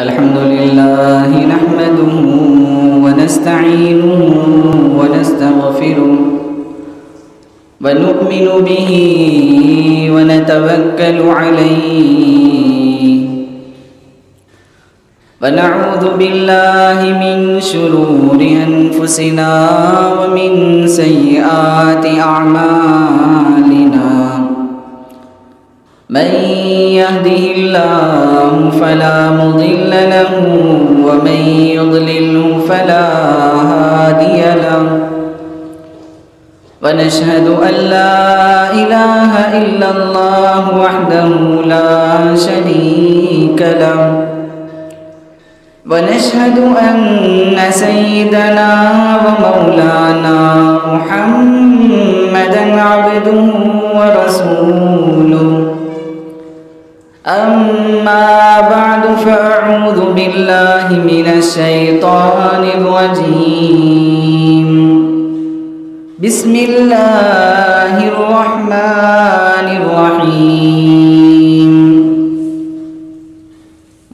الحمد لله نحمده ونستعينه ونستغفره ونؤمن به ونتوكل عليه ونعوذ بالله من شرور أنفسنا ومن سيئات أعمالنا من يهده الله فلا مضل له ومن يضلله فلا هادي له ونشهد أن لا إله إلا الله وحده لا شريك له ونشهد أن سيدنا ومولانا محمدا عبده ورسوله أما بعد فأعوذ بالله من الشيطان الرجيم بسم الله الرحمن الرحيم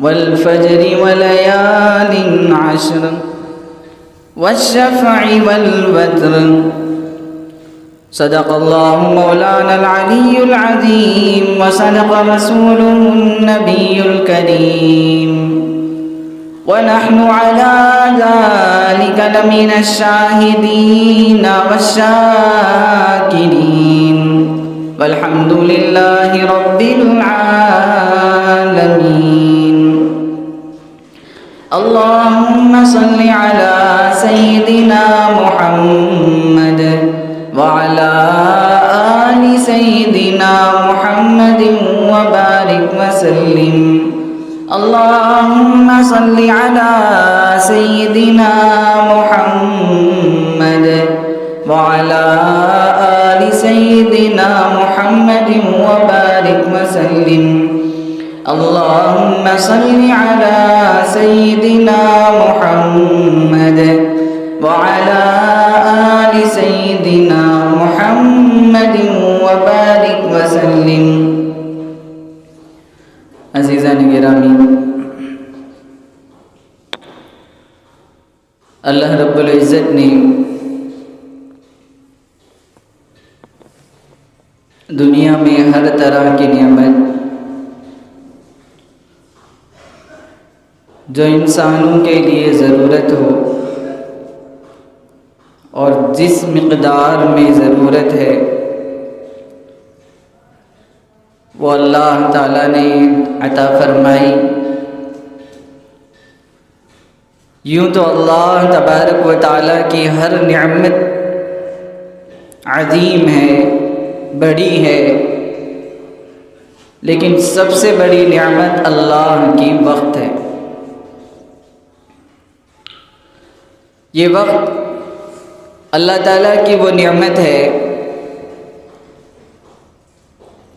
والفجر وليال عشر والشفع والوتر صدق الله مولانا العلي العظيم وصدق رسوله النبي الكريم ونحن على ذلك لمن الشاهدين والشاكرين والحمد لله رب العالمين اللهم صل على سيدنا محمد وعلى آل سيدنا محمد وبارك وسلم اللهم صل على سيدنا محمد وعلى آل سيدنا محمد وبارك وسلم اللهم صل على سيدنا محمد وعلى آل سيدنا محمد وبارك وسلم عزیزان گرامی، اللہ رب العزت نے دنیا میں ہر طرح کی نعمت جو انسانوں کے لیے ضرورت ہو اور جس مقدار میں ضرورت ہے وہ اللہ تعالیٰ نے عطا فرمائی۔ یوں تو اللہ تبارک و تعالیٰ کی ہر نعمت عظیم ہے، بڑی ہے، لیکن سب سے بڑی نعمت اللہ کی وقت ہے۔ یہ وقت اللہ تعالیٰ کی وہ نعمت ہے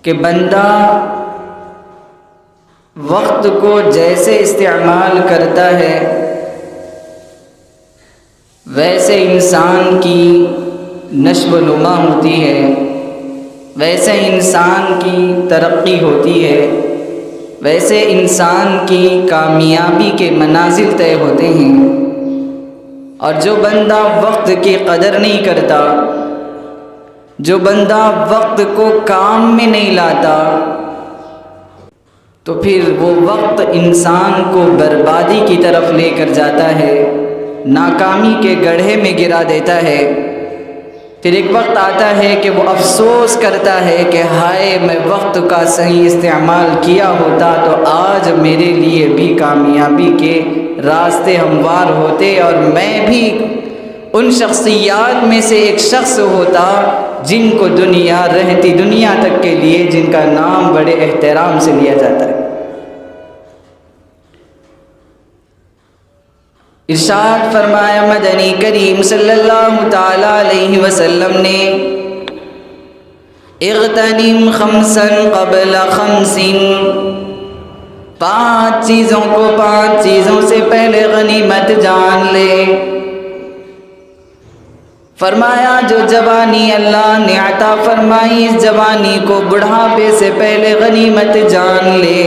کہ بندہ وقت کو جیسے استعمال کرتا ہے ویسے انسان کی نشو و نما ہوتی ہے، ویسے انسان کی ترقی ہوتی ہے، ویسے انسان کی کامیابی کے منازل طے ہوتے ہیں۔ اور جو بندہ وقت کی قدر نہیں کرتا، جو بندہ وقت کو کام میں نہیں لاتا، تو پھر وہ وقت انسان کو بربادی کی طرف لے کر جاتا ہے، ناکامی کے گڑھے میں گرا دیتا ہے۔ پھر ایک وقت آتا ہے کہ وہ افسوس کرتا ہے کہ ہائے میں وقت کا صحیح استعمال کیا ہوتا تو آج میرے لیے بھی کامیابی کے راستے ہموار ہوتے اور میں بھی ان شخصیات میں سے ایک شخص ہوتا جن کو دنیا رہتی دنیا تک کے لیے جن کا نام بڑے احترام سے لیا جاتا ہے۔ ارشاد فرمایا مدنی کریم صلی اللہ تعالی علیہ وسلم نے، اغتنم خمسا قبل خمس، 5 چیزوں کو 5 چیزوں سے پہلے غنیمت جان لے۔ فرمایا جو جوانی اللہ نے عطا فرمائی اس جوانی کو بڑھاپے سے پہلے غنیمت جان لے۔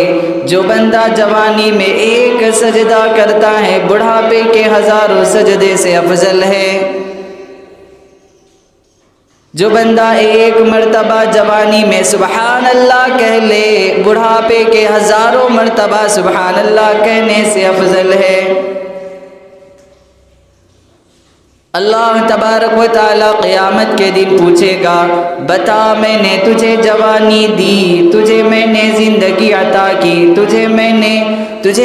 جو بندہ جوانی میں ایک سجدہ کرتا ہے بڑھاپے کے ہزاروں سجدے سے افضل ہے۔ جو بندہ ایک مرتبہ جوانی میں سبحان اللہ کہہ لے بڑھاپے کے ہزاروں مرتبہ سبحان اللہ کہنے سے افضل ہے۔ اللہ تبارک و تعالی قیامت کے دن پوچھے گا بتا میں نے تجھے جوانی دی، تجھے میں نے زندگی عطا کی، تجھے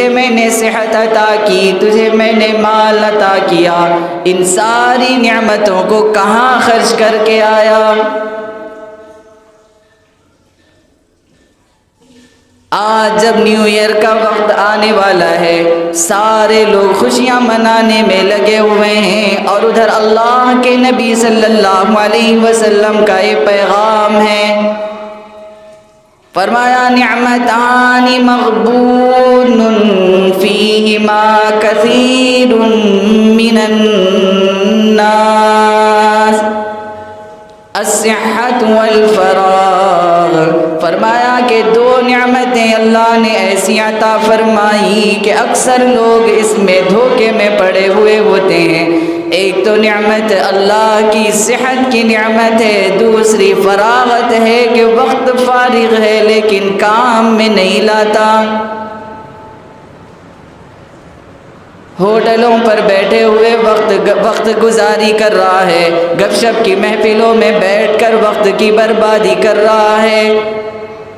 میں نے صحت عطا کی، تجھے میں نے مال عطا کیا، ان ساری نعمتوں کو کہاں خرچ کر کے آیا؟ آج جب نیو ایئر کا وقت آنے والا ہے سارے لوگ خوشیاں منانے میں لگے ہوئے ہیں، اور ادھر اللہ کے نبی صلی اللہ علیہ وسلم کا یہ پیغام ہے، فرمایا نعمتان مغبون فیہما کثیر من الناس الصحت والفراغ۔ فرمایا کہ دو نعمتیں اللہ نے ایسی عطا فرمائی کہ اکثر لوگ اس میں دھوکے میں پڑے ہوئے ہوتے ہیں۔ ایک تو نعمت اللہ کی صحت کی نعمت ہے، دوسری فراغت ہے کہ وقت فارغ ہے لیکن کام میں نہیں لاتا۔ ہوٹلوں پر بیٹھے ہوئے وقت گزاری کر رہا ہے، گپ شپ کی محفلوں میں بیٹھ کر وقت کی بربادی کر رہا ہے،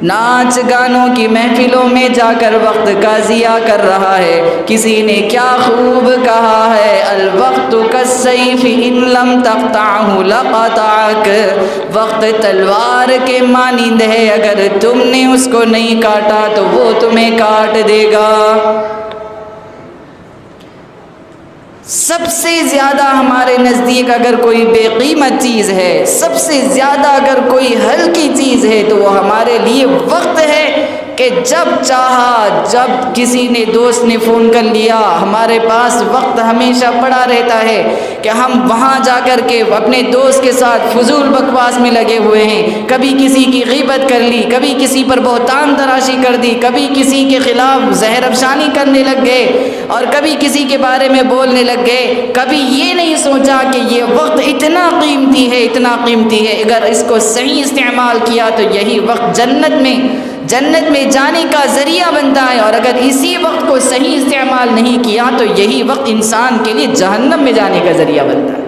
ناچ گانوں کی محفلوں میں جا کر وقت کا ضیاع کر رہا ہے۔ کسی نے کیا خوب کہا ہے الوقت کالسیف ان لم تقطعہ لقطعک، وقت تلوار کے مانند ہے، اگر تم نے اس کو نہیں کاٹا تو وہ تمہیں کاٹ دے گا۔ سب سے زیادہ ہمارے نزدیک اگر کوئی بے قیمت چیز ہے، سب سے زیادہ اگر کوئی ہلکی چیز ہے تو وہ ہمارے لیے وقت ہے کہ جب چاہا، جب کسی نے دوست نے فون کر لیا، ہمارے پاس وقت ہمیشہ پڑا رہتا ہے کہ ہم وہاں جا کر کے اپنے دوست کے ساتھ فضول بکواس میں لگے ہوئے ہیں، کبھی کسی کی غیبت کر لی، کبھی کسی پر بہتان تراشی کر دی، کبھی کسی کے خلاف زہر افشانی کرنے لگ گئے اور کبھی کسی کے بارے میں بولنے لگ گئے۔ کبھی یہ نہیں سوچا کہ یہ وقت اتنا قیمتی ہے، اتنا قیمتی ہے، اگر اس کو صحیح استعمال کیا تو یہی وقت جنت میں جانے کا ذریعہ بنتا ہے، اور اگر اسی وقت کو صحیح استعمال نہیں کیا تو یہی وقت انسان کے لیے جہنم میں جانے کا ذریعہ بنتا ہے۔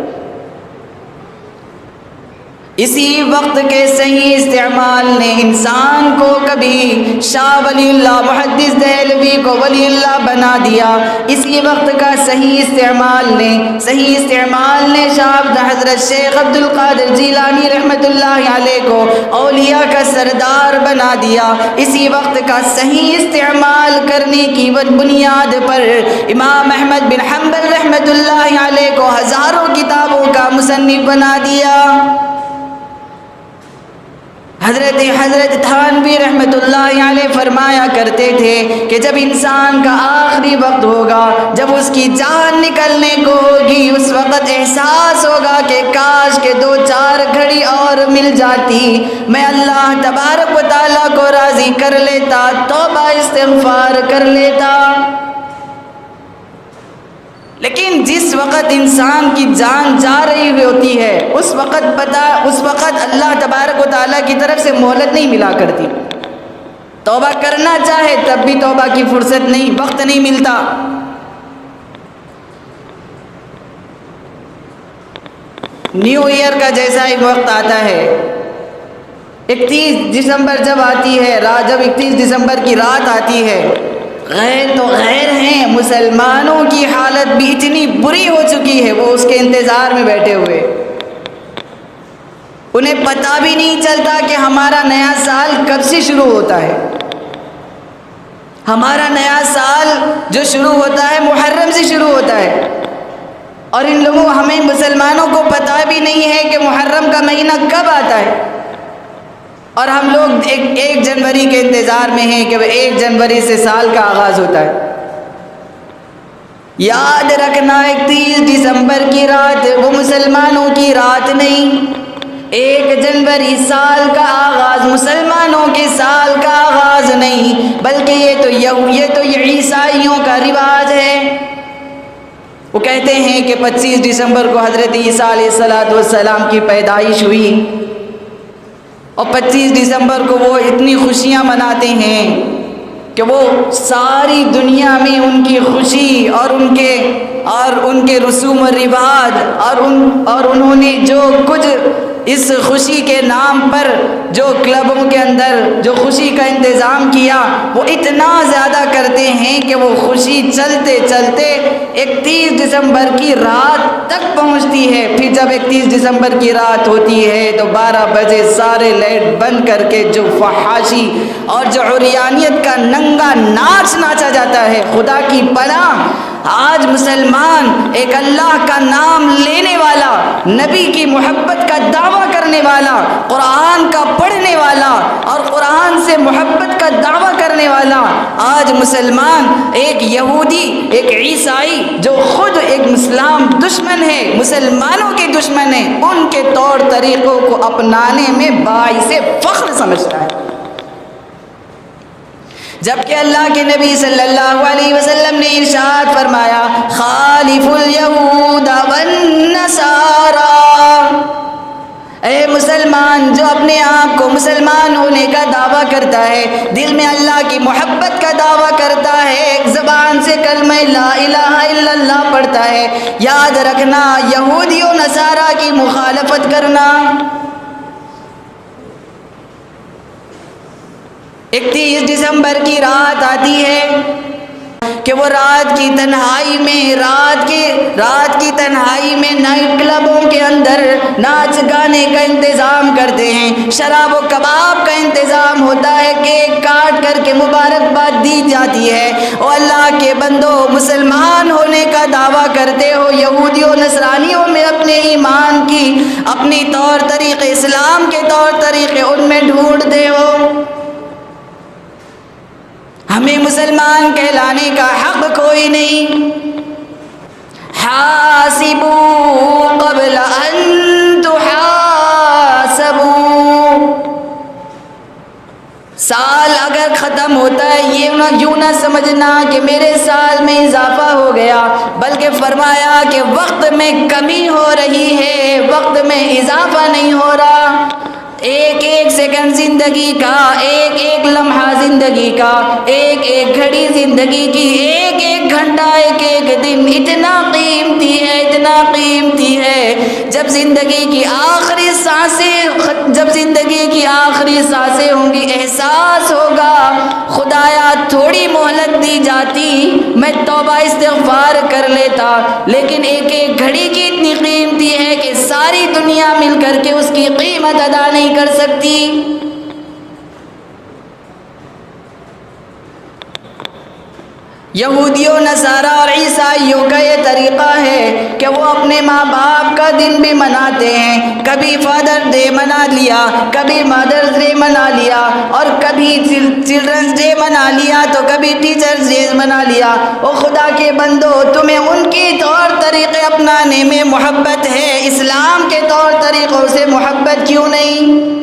اسی وقت کے صحیح استعمال نے انسان کو کبھی شاہ ولی اللہ محدث دہلوی کو ولی اللہ بنا دیا، اسی وقت کا صحیح استعمال نے شاہ حضرت شیخ عبد القادر جیلانی رحمۃ اللہ علیہ کو اولیاء کا سردار بنا دیا۔ اسی وقت کا صحیح استعمال کرنے کی بنیاد پر امام احمد بن حنبل رحمۃ اللہ علیہ کو ہزاروں کتابوں کا مصنف بنا دیا۔ حضرت تھانوی رحمۃ اللہ علیہ فرمایا کرتے تھے کہ جب انسان کا آخری وقت ہوگا، جب اس کی جان نکلنے کو ہوگی، اس وقت احساس ہوگا کہ کاش کے 2-4 گھڑی اور مل جاتی، میں اللہ تبارک و تعالیٰ کو راضی کر لیتا، توبہ استغفار کر لیتا۔ لیکن جس وقت انسان کی جان جا رہی ہوتی ہے اس وقت اللہ تبارک و تعالیٰ کی طرف سے مہلت نہیں ملا کرتی۔ توبہ کرنا چاہے تب بھی توبہ کی فرصت نہیں، وقت نہیں ملتا۔ نیو ایئر کا جیسا ایک وقت آتا ہے، 31 دسمبر جب آتی ہے، جب 31 دسمبر کی رات آتی ہے، غیر تو غیر ہیں، مسلمانوں کی حالت بھی اتنی بری ہو چکی ہے، وہ اس کے انتظار میں بیٹھے ہوئے، انہیں پتہ بھی نہیں چلتا کہ ہمارا نیا سال کب سے شروع ہوتا ہے۔ ہمارا نیا سال جو شروع ہوتا ہے محرم سے شروع ہوتا ہے، اور ان لوگوں ہمیں مسلمانوں کو پتہ بھی نہیں ہے کہ محرم کا مہینہ کب آتا ہے، اور ہم لوگ 1 جنوری کے انتظار میں ہیں کہ 1 جنوری سے سال کا آغاز ہوتا ہے۔ یاد رکھنا 31 دسمبر کی رات وہ مسلمانوں کی رات نہیں، 1 جنوری سال کا آغاز مسلمانوں کے سال کا آغاز نہیں، بلکہ یہ تو عیسائیوں کا رواج ہے۔ وہ کہتے ہیں کہ 25 دسمبر کو حضرت عیسیٰ علیہ السلام کی پیدائش ہوئی، اور 25 دسمبر کو وہ اتنی خوشیاں مناتے ہیں کہ وہ ساری دنیا میں ان کی خوشی اور ان کے رسوم و رواج اور انہوں نے جو کچھ اس خوشی کے نام پر جو کلبوں کے اندر جو خوشی کا انتظام کیا، وہ اتنا زیادہ کرتے ہیں کہ وہ خوشی چلتے چلتے 31 دسمبر کی رات تک پہنچتی ہے۔ پھر جب 31 دسمبر کی رات ہوتی ہے تو 12 بجے سارے لائٹ بند کر کے جو فحاشی اور جو عریانیت کا ننگا ناچ ناچا جاتا ہے، خدا کی پناہ آج مسلمان ایک اللہ کا نام لینے والا، نبی کی محبت کا دعویٰ کرنے والا، قرآن کا پڑھنے والا اور قرآن سے محبت کا دعویٰ کرنے والا، آج مسلمان ایک یہودی، ایک عیسائی جو خود ایک اسلام دشمن ہے، مسلمانوں کے دشمن ہے، ان کے طور طریقوں کو اپنانے میں باعث فخر سمجھتا ہے، جبکہ اللہ کے نبی صلی اللہ علیہ وسلم نے ارشاد فرمایا خالف الیہود والنصارى، اے مسلمان جو اپنے آپ کو مسلمان ہونے کا دعویٰ کرتا ہے، دل میں اللہ کی محبت کا دعویٰ کرتا ہے، زبان سے کلمہ لا الہ الا اللہ پڑھتا ہے، یاد رکھنا یہودی و نصارہ کی مخالفت کرنا 31 دسمبر کی رات آتی ہے کہ وہ رات کی تنہائی میں نائٹ کلبوں کے اندر ناچ گانے کا انتظام کرتے ہیں، شراب و کباب کا انتظام ہوتا ہے، کیک کاٹ کر کے مبارکباد دی جاتی ہے۔ اور اللہ کے بندو، مسلمان ہونے کا دعویٰ کرتے ہو، یہودیوں نصرانیوں میں اپنے ایمان کی اپنی طور طریقے، اسلام کے طور طریقے ان میں ڈھونڈتے ہو، ہمیں مسلمان کہلانے کا حق کوئی نہیں۔ حاسبوا قبل ان تحاسبوا، سال اگر ختم ہوتا ہے یوں نہ سمجھنا کہ میرے سال میں اضافہ ہو گیا، بلکہ فرمایا کہ وقت میں کمی ہو رہی ہے، وقت میں اضافہ نہیں ہو رہا، ایک ایک سیکنڈ زندگی کا، ایک ایک لمحہ زندگی کا، ایک ایک گھڑی زندگی کی، ایک ایک گھنٹہ، ایک ایک دن اتنا قیمتی ہے، اتنا قیمتی ہے۔ جب زندگی کی آخری سانسیں ہوں گی، احساس ہوگا خدایا تھوڑی مہلت دی جاتی، میں توبہ استغفار کر لیتا، لیکن ایک ایک گھڑی کی اتنی قیمتی ہے کہ ساری دنیا مل کر کے اس کی قیمت ادا نہیں کر سکتی۔ یہودیوں، نصارہ اور عیسائیوں کا یہ طریقہ ہے کہ وہ اپنے ماں باپ کا دن بھی مناتے ہیں، کبھی فادر ڈے منا لیا، کبھی مدرس ڈے منا لیا، اور کبھی چلڈرنس ڈے منا لیا تو کبھی ٹیچرس ڈے منا لیا۔ او خدا کے بندو، تمہیں ان کے طور طریقے اپنانے میں محبت ہے، اسلام کے طور طریقوں سے محبت کیوں نہیں؟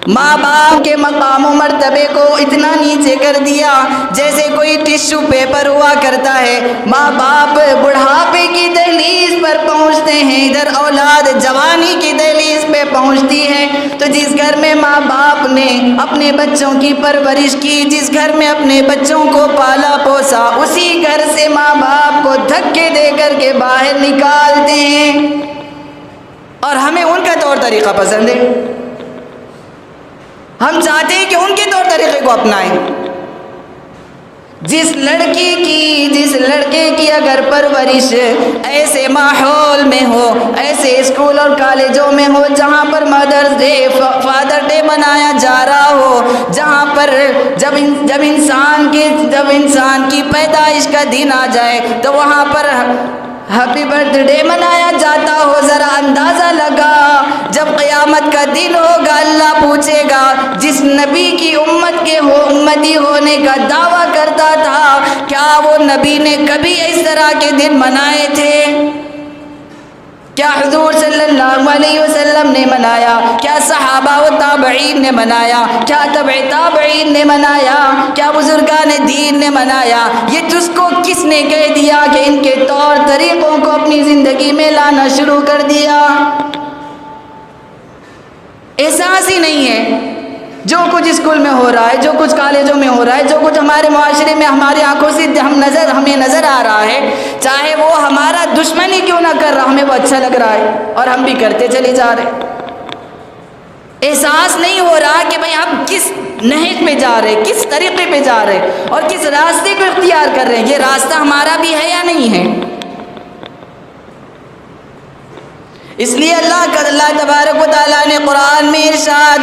ماں باپ کے مقام و مرتبے کو اتنا نیچے کر دیا جیسے کوئی ٹشو پیپر ہوا کرتا ہے۔ ماں باپ بڑھاپے کی دہلیز پر پہنچتے ہیں، ادھر اولاد جوانی کی دہلیز پہ پہنچتی ہے، تو جس گھر میں ماں باپ نے اپنے بچوں کی پرورش کی، جس گھر میں اپنے بچوں کو پالا پوسا، اسی گھر سے ماں باپ کو دھکے دے کر کے باہر نکالتے ہیں، اور ہمیں ان کا طور طریقہ پسند ہے، ہم چاہتے ہیں کہ ان کے طور طریقے کو اپنائیں۔ جس لڑکے کی اگر پرورش ایسے ماحول میں ہو، ایسے اسکول اور کالجوں میں ہو جہاں پر مدرس ڈے، فادر ڈے منایا جا رہا ہو، جہاں پر جب انسان کی پیدائش کا دن آ جائے تو وہاں پر ہیپی برتھ ڈے منایا جاتا ہو، ذرا اندازہ لگا جب قیامت کا دن ہوگا اللہ پوچھے گا جس نبی کی امتی ہونے کا دعویٰ کرتا تھا، کیا وہ نبی نے کبھی اس طرح کے دن منائے تھے؟ کیا حضور صلی اللہ علیہ وسلم نے منایا؟ کیا صحابہ و تابعین نے منایا؟ کیا تبع تابعین نے منایا؟ کیا بزرگان دین نے منایا؟ یہ تجھ کو کس نے کہہ دیا کہ ان کے طور طریقوں کو اپنی زندگی میں لانا شروع کر دیا؟ احساس ہی نہیں ہے۔ جو کچھ اسکول میں ہو رہا ہے، جو کچھ کالجوں میں ہو رہا ہے، جو کچھ ہمارے معاشرے میں ہماری آنکھوں سے ہمیں نظر آ رہا ہے، چاہے وہ ہمارا دشمن ہی کیوں نہ کر رہا، ہمیں وہ اچھا لگ رہا ہے اور ہم بھی کرتے چلے جا رہے۔ احساس نہیں ہو رہا کہ بھئی ہم کس نہج پہ جا رہے، کس طریقے پہ جا رہے اور کس راستے کو اختیار کر رہے ہیں۔ یہ راستہ ہمارا بھی ہے یا نہیں ہے؟ اس لیے اللہ تبارک و تعالیٰ نے قرآن میں ارشاد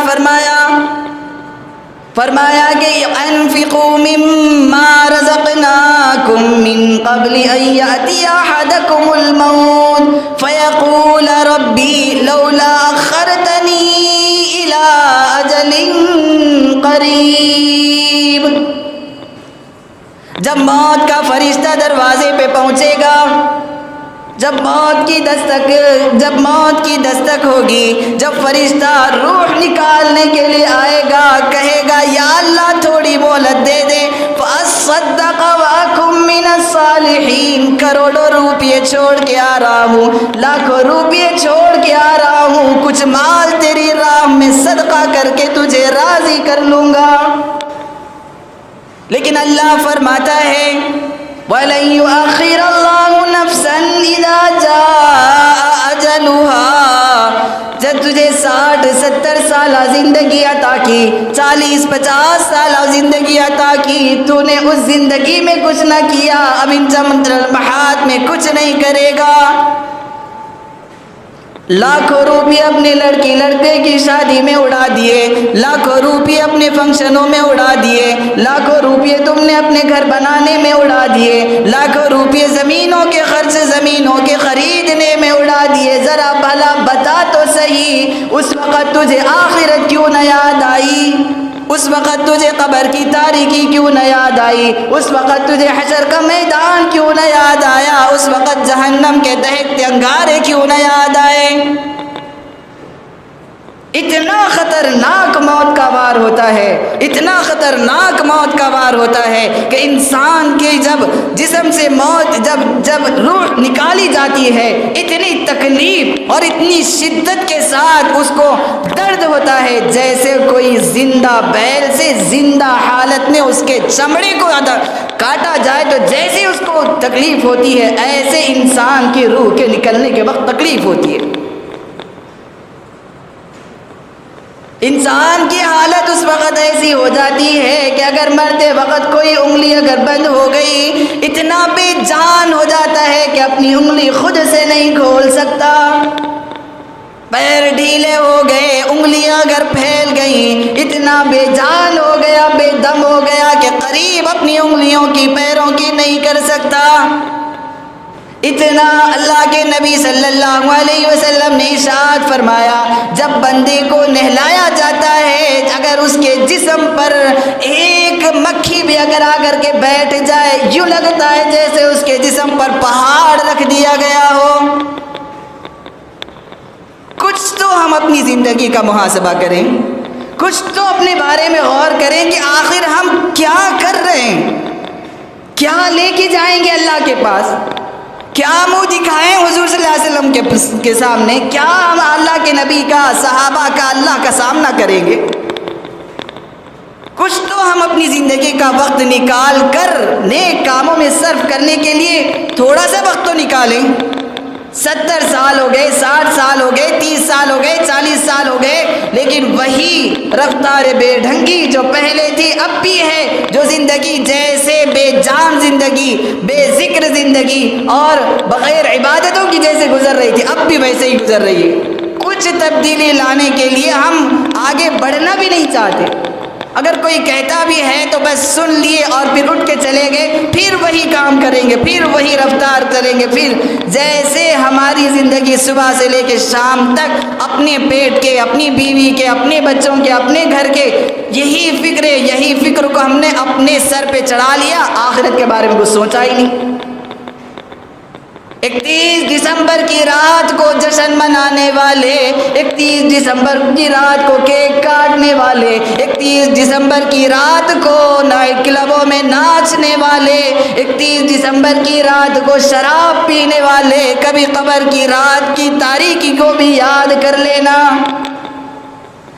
فرمایا کہ انفقوا مما رزقناکم من قبل ان یأتی احدکم الموت فیقول ربی لولا اخرتنی الى اجل قریب۔ جب موت کا فرشتہ دروازے پہ پہنچے گا، جب موت کی دستک ہوگی، جب فرشتہ روح نکالنے کے لیے آئے گا، کہے گا یا اللہ تھوڑی مہلت دے دے، فَأَصَّدَّقَ وَأَكُن مِّنَ الصَّالِحِينَ، کروڑوں روپیے چھوڑ کے آ رہا ہوں، لاکھوں روپیے چھوڑ کے آ رہا ہوں، کچھ مال تیری راہ میں صدقہ کر کے تجھے راضی کر لوں گا۔ لیکن اللہ فرماتا ہے وَلَن يُؤَخِّرَ اللَّهُ نَفْسًا إِذَا جَاءَ أَجَلُهَا، جب تجھے 60-70 سالہ زندگی عطا کی، 40-50 سالہ زندگی عطا کی، تو نے اس زندگی میں کچھ نہ کیا، اب ان لمحات میں کچھ نہیں کرے گا۔ لاکھوں روپے اپنے لڑکے کی شادی میں اڑا دیے، لاکھوں روپے اپنے فنکشنوں میں اڑا دیے، لاکھوں روپے تم نے اپنے گھر بنانے میں اڑا دیے، لاکھوں روپے زمینوں کے خرچ، زمینوں کے خریدنے میں اڑا دیے۔ ذرا بھلا بتا تو صحیح، اس وقت تجھے آخرت کیوں نہ یاد آئی؟ اس وقت تجھے قبر کی تاریکی کیوں نہ یاد آئی؟ اس وقت تجھے حشر کا میدان کیوں نہ یاد آیا؟ اس وقت جہنم کے دہکتے انگارے کیوں نہ یاد آئے؟ اتنا خطرناک موت کا وار ہوتا ہے، اتنا خطرناک موت کا وار ہوتا ہے کہ انسان کے جب جسم سے موت جب روح نکالی جاتی ہے، اتنی تکلیف اور اتنی شدت کے ساتھ اس کو درد ہوتا ہے جیسے کوئی زندہ بیل سے زندہ حالت میں اس کے چمڑے کو کاٹا جائے تو جیسے اس کو تکلیف ہوتی ہے، ایسے انسان کی روح کے نکلنے کے وقت تکلیف ہوتی ہے۔ انسان کی حالت اس وقت ایسی ہو جاتی ہے کہ اگر مرتے وقت کوئی انگلی اگر بند ہو گئی، اتنا بے جان ہو جاتا ہے کہ اپنی انگلی خود سے نہیں کھول سکتا، پیر ڈھیلے ہو گئے، انگلیاں اگر پھیل گئیں، اتنا بے جان ہو گیا، بے دم ہو گیا کہ قریب اپنی انگلیوں کی پیروں کی نہیں کر سکتا۔ اتنا اللہ کے نبی صلی اللہ علیہ وسلم نے ارشاد فرمایا، جب بندے کو نہلایا جاتا ہے، اگر اس کے جسم پر ایک مکھی بھی اگر آ کر کے بیٹھ جائے، یوں لگتا ہے جیسے اس کے جسم پر پہاڑ رکھ دیا گیا ہو۔ کچھ تو ہم اپنی زندگی کا محاسبہ کریں، کچھ تو اپنے بارے میں غور کریں کہ آخر ہم کیا کر رہے ہیں، کیا لے کے جائیں گے اللہ کے پاس، کیا منہ دکھائیں حضور صلی اللہ علیہ وسلم کے سامنے، کیا ہم اللہ کے نبی کا، صحابہ کا، اللہ کا سامنا کریں گے۔ کچھ تو ہم اپنی زندگی کا وقت نکال کر نیک کاموں میں صرف کرنے کے لیے تھوڑا سا وقت تو نکالیں۔ 70 سال ہو گئے، 60 سال ہو گئے، 30 سال ہو گئے، 40 سال ہو گئے، لیکن وہی رفتار بے ڈھنگی جو پہلے تھی اب بھی ہے، جو زندگی جیسے بے جان زندگی، بے ذکر زندگی اور بغیر عبادتوں کی جیسے گزر رہی تھی، اب بھی ویسے ہی گزر رہی ہے۔ کچھ تبدیلی لانے کے لیے ہم آگے بڑھنا بھی نہیں چاہتے، اگر کوئی کہتا بھی ہے تو بس سن لیے اور پھر اٹھ کے چلے گئے، پھر وہی کام کریں گے۔ گے، پھر وہی رفتار کریں گے، پھر جیسے ہماری زندگی صبح سے لے کے شام تک اپنے پیٹ کے، اپنی بیوی کے، اپنے بچوں کے، اپنے گھر کے، یہی فکر کو ہم نے اپنے سر پہ چڑھا لیا، آخرت کے بارے میں کچھ سوچا ہی نہیں۔ 31 دسمبر کی رات کو جشن منانے والے، 31 دسمبر کی رات کو کیک کاٹنے والے، 31 دسمبر کی رات کو نائٹ کلبوں میں ناچنے والے، 31 دسمبر کی رات کو شراب پینے والے، کبھی قبر کی رات کی تاریکی کو بھی یاد کر لینا۔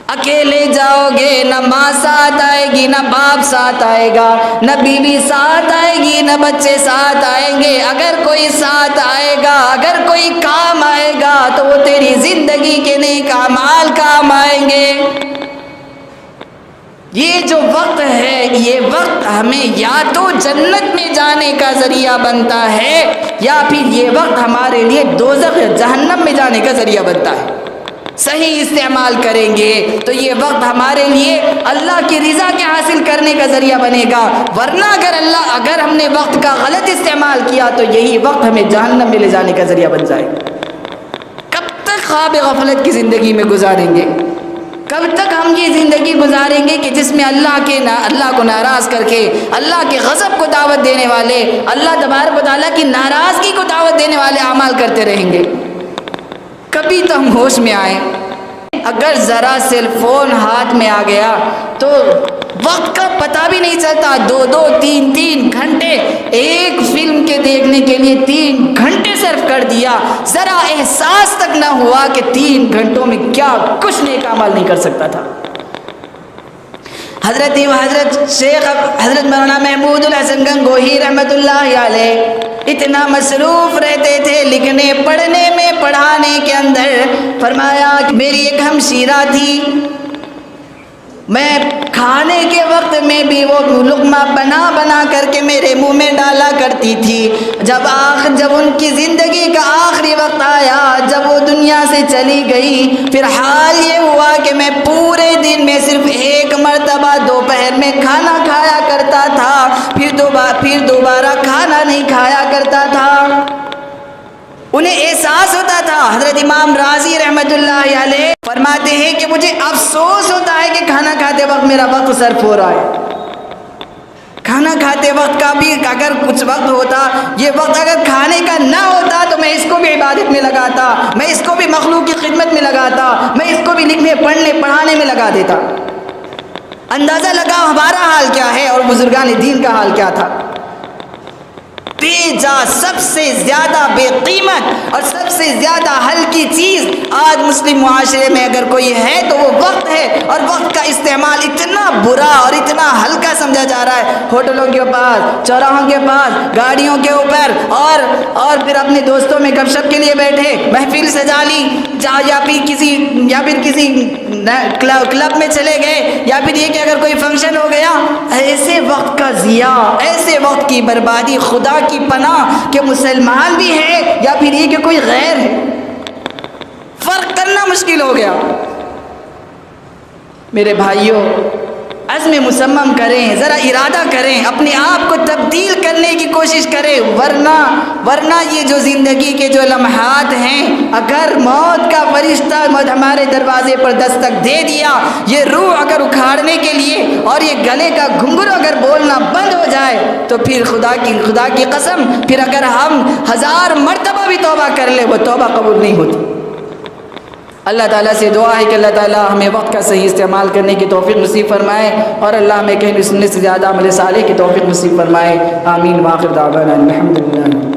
اکیلے جاؤ گے، نہ ماں ساتھ آئے گی، نہ باپ ساتھ آئے گا، نہ بیوی ساتھ آئے گی، نہ بچے ساتھ آئیں گے۔ اگر کوئی ساتھ آئے گا، اگر کوئی کام آئے گا تو وہ تیری زندگی کے نیک اعمال کام آئیں گے۔ یہ جو وقت ہے، یہ وقت ہمیں یا تو جنت میں جانے کا ذریعہ بنتا ہے، یا پھر یہ وقت ہمارے لیے دوزخ یا جہنم میں جانے کا ذریعہ بنتا ہے۔ صحیح استعمال کریں گے تو یہ وقت ہمارے لیے اللہ کی رضا کے حاصل کرنے کا ذریعہ بنے گا، ورنہ اگر ہم نے وقت کا غلط استعمال کیا تو یہی وقت ہمیں جہنم میں لے جانے کا ذریعہ بن جائے گا۔ کب تک خواب غفلت کی زندگی میں گزاریں گے؟ کب تک ہم یہ زندگی گزاریں گے کہ جس میں اللہ کو ناراض کر کے، اللہ کے غضب کو دعوت دینے والے، اللہ تبارک و تعالیٰ کی ناراضگی کو دعوت دینے والے اعمال کرتے رہیں گے؟ کبھی تو ہم ہوش میں آئیں۔ اگر ذرا سیل فون ہاتھ میں آ گیا تو وقت کا پتہ بھی نہیں چلتا، 2-3 گھنٹے ایک فلم کے دیکھنے کے لیے 3 گھنٹے صرف کر دیا، ذرا احساس تک نہ ہوا کہ 3 گھنٹوں میں کیا کچھ نیک عمل نہیں کر سکتا تھا۔ حضرت شیخ حضرت مولانا محمود الحسن گنگوہی رحمۃ اللہ علیہ اتنا مصروف رہتے تھے لکھنے پڑھنے میں، پڑھانے کے اندر، فرمایا کہ میری ایک ہمشیرہ تھی، میں کھانے کے وقت میں بھی وہ لقمہ بنا کر کے میرے منہ میں ڈالا کرتی تھی۔ جب ان کی زندگی کا آخری وقت آیا، جب وہ دنیا سے چلی گئی، پھر حال یہ ہوا کہ میں پورے دن میں صرف ایک مرتبہ دوپہر میں کھانا کھایا کرتا تھا، پھر دوبارہ کھانا نہیں کھایا کرتا تھا۔ انہیں احساس ہوتا تھا، حضرت امام راضی رحمت اللہ علیہ فرماتے ہیں کہ مجھے افسوس ہوتا ہے کہ کھانا کھاتے وقت میرا وقت صرف ہو رہا ہے۔ کھانا کھاتے وقت کا بھی اگر کچھ وقت ہوتا، یہ وقت اگر کھانے کا نہ ہوتا تو میں اس کو بھی عبادت میں لگاتا، میں اس کو بھی مخلوق کی خدمت میں لگاتا، میں اس کو بھی لکھنے پڑھنے پڑھانے میں لگا دیتا۔ اندازہ لگاؤ ہمارا حال کیا ہے اور بزرگان دین کا حال کیا تھا۔ بے جا، سب سے زیادہ بے قیمت اور سب سے زیادہ ہلکی چیز آج مسلم معاشرے میں اگر کوئی ہے تو وہ وقت ہے، اور وقت کا استعمال اتنا برا اور اتنا ہلکا سمجھا جا رہا ہے۔ ہوٹلوں کے پاس، چوراہوں کے پاس، گاڑیوں کے اوپر، اور پھر اپنے دوستوں میں گپ شپ کے لیے بیٹھے، محفل سجا لی، یا پھر کسی کلب میں چلے گئے، یا پھر یہ کہ اگر کوئی فنکشن ہو گیا۔ ایسے وقت کا ضیاع، ایسے وقت کی بربادی، خدا کی پناہ کہ مسلمان بھی ہے یا پھر یہ کہ کوئی غیر ہے، فرق کرنا مشکل ہو گیا۔ میرے بھائیوں، عزم مصمم کریں، ذرا ارادہ کریں، اپنے آپ کو تبدیل کرنے کی کوشش کریں، ورنہ یہ جو زندگی کے جو لمحات ہیں، اگر موت کا فرشتہ ہمارے دروازے پر دستک دے دیا، یہ روح اگر اکھاڑنے کے لیے اور یہ گلے کا گھنگرو اگر بولنا بند ہو جائے تو پھر خدا کی قسم، پھر اگر ہم 1000 مرتبہ بھی توبہ کر لیں وہ توبہ قبول نہیں ہوتی۔ اللہ تعالیٰ سے دعا ہے کہ اللہ تعالیٰ ہمیں وقت کا صحیح استعمال کرنے کی توفیق نصیب فرمائے، اور اللہ ہمیں کہنے سننے سے زیادہ عمل صالح کی توفیق نصیب فرمائے۔ آمین۔ وآخر دعوانا الحمدللہ۔